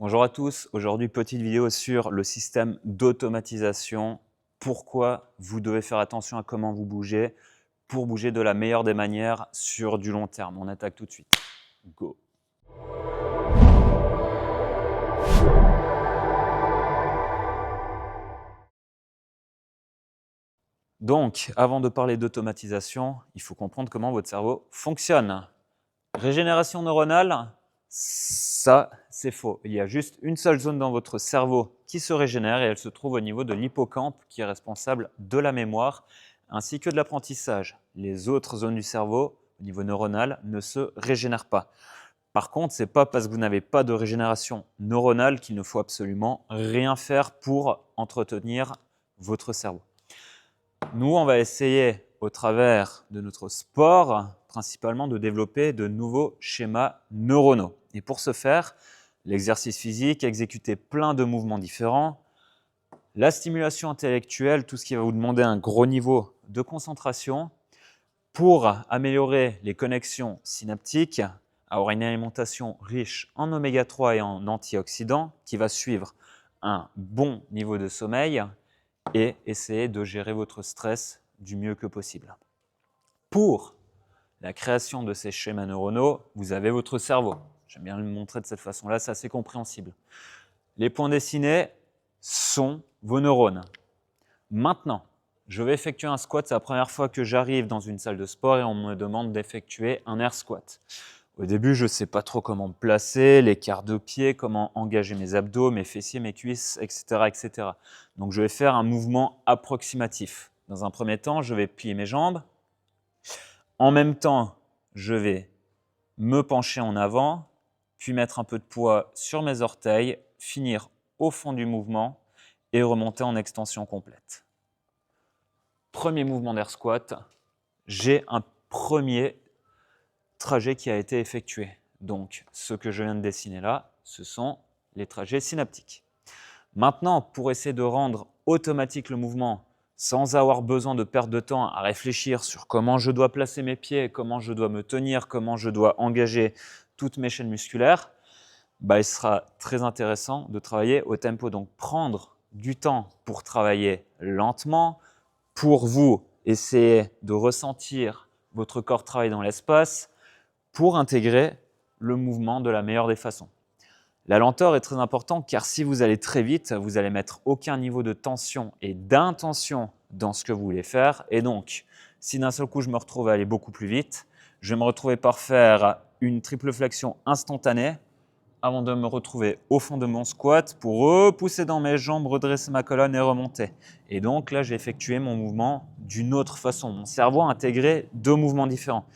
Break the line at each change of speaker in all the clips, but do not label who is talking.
Bonjour à tous, aujourd'hui petite vidéo sur le système d'automatisation. Pourquoi vous devez faire attention à comment vous bougez pour bouger de la meilleure des manières sur du long terme. On attaque tout de suite. Go! Donc, avant de parler d'automatisation, il faut comprendre comment votre cerveau fonctionne. Régénération neuronale, ça, c'est faux. Il y a juste une seule zone dans votre cerveau qui se régénère et elle se trouve au niveau de l'hippocampe qui est responsable de la mémoire ainsi que de l'apprentissage. Les autres zones du cerveau, au niveau neuronal, ne se régénèrent pas. Par contre, ce n'est pas parce que vous n'avez pas de régénération neuronale qu'il ne faut absolument rien faire pour entretenir votre cerveau. Nous, on va essayer, au travers de notre sport, principalement de développer de nouveaux schémas neuronaux. Et pour ce faire, l'exercice physique, exécuter plein de mouvements différents, la stimulation intellectuelle, tout ce qui va vous demander un gros niveau de concentration, pour améliorer les connexions synaptiques, avoir une alimentation riche en oméga 3 et en antioxydants, qui va suivre un bon niveau de sommeil, et essayer de gérer votre stress du mieux que possible. Pour la création de ces schémas neuronaux, vous avez votre cerveau. J'aime bien le montrer de cette façon-là, c'est assez compréhensible. Les points dessinés sont vos neurones. Maintenant, je vais effectuer un squat. C'est la première fois que j'arrive dans une salle de sport et on me demande d'effectuer un air squat. Au début, je ne sais pas trop comment me placer, l'écart de pied, comment engager mes abdos, mes fessiers, mes cuisses, etc., etc. Donc, je vais faire un mouvement approximatif. Dans un premier temps, je vais plier mes jambes. En même temps, je vais me pencher en avant, puis mettre un peu de poids sur mes orteils, finir au fond du mouvement et remonter en extension complète. Premier mouvement d'air squat, j'ai un premier trajet qui a été effectué. Donc, ce que je viens de dessiner là, ce sont les trajets synaptiques. Maintenant, pour essayer de rendre automatique le mouvement sans avoir besoin de perdre de temps à réfléchir sur comment je dois placer mes pieds, comment je dois me tenir, comment je dois engager toutes mes chaînes musculaires, il sera très intéressant de travailler au tempo. Donc, prendre du temps pour travailler lentement, pour vous essayer de ressentir votre corps travailler dans l'espace, pour intégrer le mouvement de la meilleure des façons. La lenteur est très importante car si vous allez très vite, vous n'allez mettre aucun niveau de tension et d'intention dans ce que vous voulez faire. Et donc, si d'un seul coup je me retrouve à aller beaucoup plus vite, je vais me retrouver par faire une triple flexion instantanée avant de me retrouver au fond de mon squat pour repousser dans mes jambes, redresser ma colonne et remonter. Et donc là, j'ai effectué mon mouvement d'une autre façon. Mon cerveau a intégré deux mouvements différents.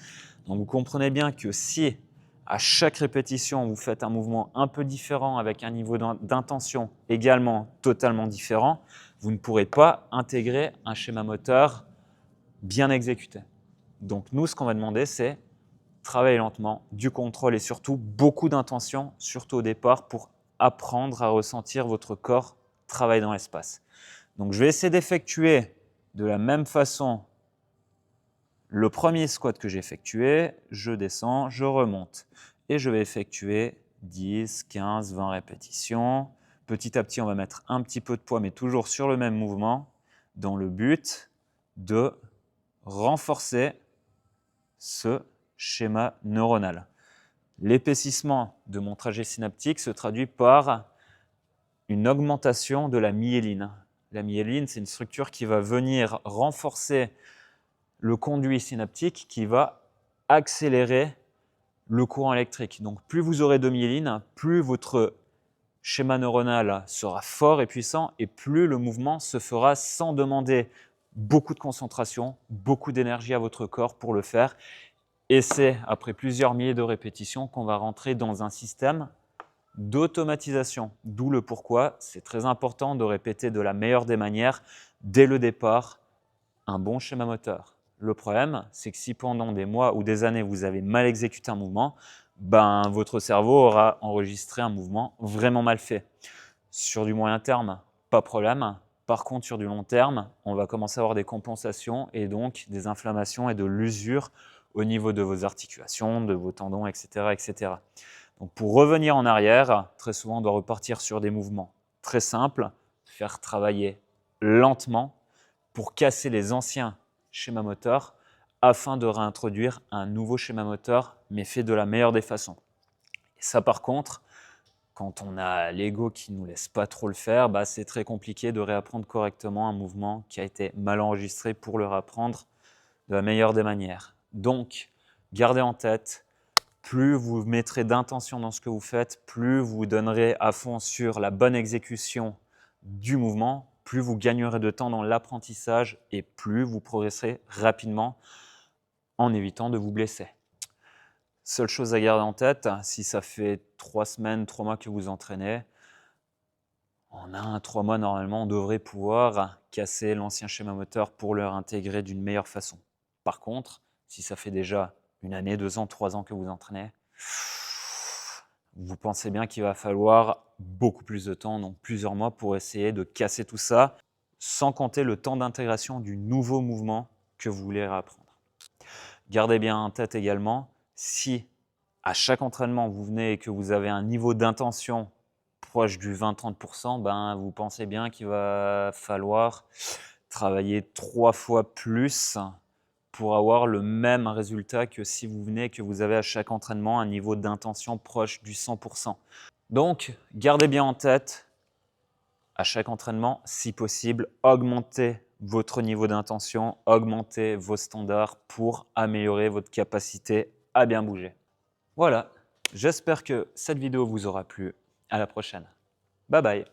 Donc vous comprenez bien que si à chaque répétition, vous faites un mouvement un peu différent avec un niveau d'intention également totalement différent, vous ne pourrez pas intégrer un schéma moteur bien exécuté. Donc nous, ce qu'on va demander, c'est travailler lentement, du contrôle et surtout beaucoup d'intention, surtout au départ, pour apprendre à ressentir votre corps travailler dans l'espace. Donc je vais essayer d'effectuer de la même façon le premier squat que j'ai effectué, je descends, je remonte et je vais effectuer 10, 15, 20 répétitions. Petit à petit, on va mettre un petit peu de poids, mais toujours sur le même mouvement, dans le but de renforcer ce schéma neuronal. L'épaississement de mon trajet synaptique se traduit par une augmentation de la myéline. La myéline, c'est une structure qui va venir renforcer le conduit synaptique qui va accélérer le courant électrique. Donc, plus vous aurez de myéline, plus votre schéma neuronal sera fort et puissant et plus le mouvement se fera sans demander beaucoup de concentration, beaucoup d'énergie à votre corps pour le faire. Et c'est après plusieurs milliers de répétitions qu'on va rentrer dans un système d'automatisation. D'où le pourquoi c'est très important de répéter de la meilleure des manières dès le départ un bon schéma moteur. Le problème, c'est que si pendant des mois ou des années, vous avez mal exécuté un mouvement, votre cerveau aura enregistré un mouvement vraiment mal fait. Sur du moyen terme, pas de problème. Par contre, sur du long terme, on va commencer à avoir des compensations et donc des inflammations et de l'usure au niveau de vos articulations, de vos tendons, etc., etc. Donc pour revenir en arrière, très souvent on doit repartir sur des mouvements très simples, faire travailler lentement pour casser les anciens schémas moteurs afin de réintroduire un nouveau schéma moteur, mais fait de la meilleure des façons. Et ça par contre, quand on a l'ego qui ne nous laisse pas trop le faire, c'est très compliqué de réapprendre correctement un mouvement qui a été mal enregistré pour le réapprendre de la meilleure des manières. Donc, gardez en tête, plus vous mettrez d'intention dans ce que vous faites, plus vous donnerez à fond sur la bonne exécution du mouvement, plus vous gagnerez de temps dans l'apprentissage et plus vous progresserez rapidement en évitant de vous blesser. Seule chose à garder en tête, si ça fait 3 semaines, 3 mois que vous entraînez, en 1 à 3 mois, normalement, on devrait pouvoir casser l'ancien schéma moteur pour le réintégrer d'une meilleure façon. Par contre, si ça fait déjà 1 année, 2 ans, 3 ans que vous entraînez, vous pensez bien qu'il va falloir beaucoup plus de temps, donc plusieurs mois pour essayer de casser tout ça, sans compter le temps d'intégration du nouveau mouvement que vous voulez réapprendre. Gardez bien en tête également, si à chaque entraînement vous venez et que vous avez un niveau d'intention proche du 20-30%, vous pensez bien qu'il va falloir travailler 3 fois plus pour avoir le même résultat que si vous venez et que vous avez à chaque entraînement un niveau d'intention proche du 100%. Donc, gardez bien en tête, à chaque entraînement, si possible, augmentez votre niveau d'intention, augmentez vos standards pour améliorer votre capacité à bien bouger. Voilà, j'espère que cette vidéo vous aura plu. À la prochaine. Bye bye.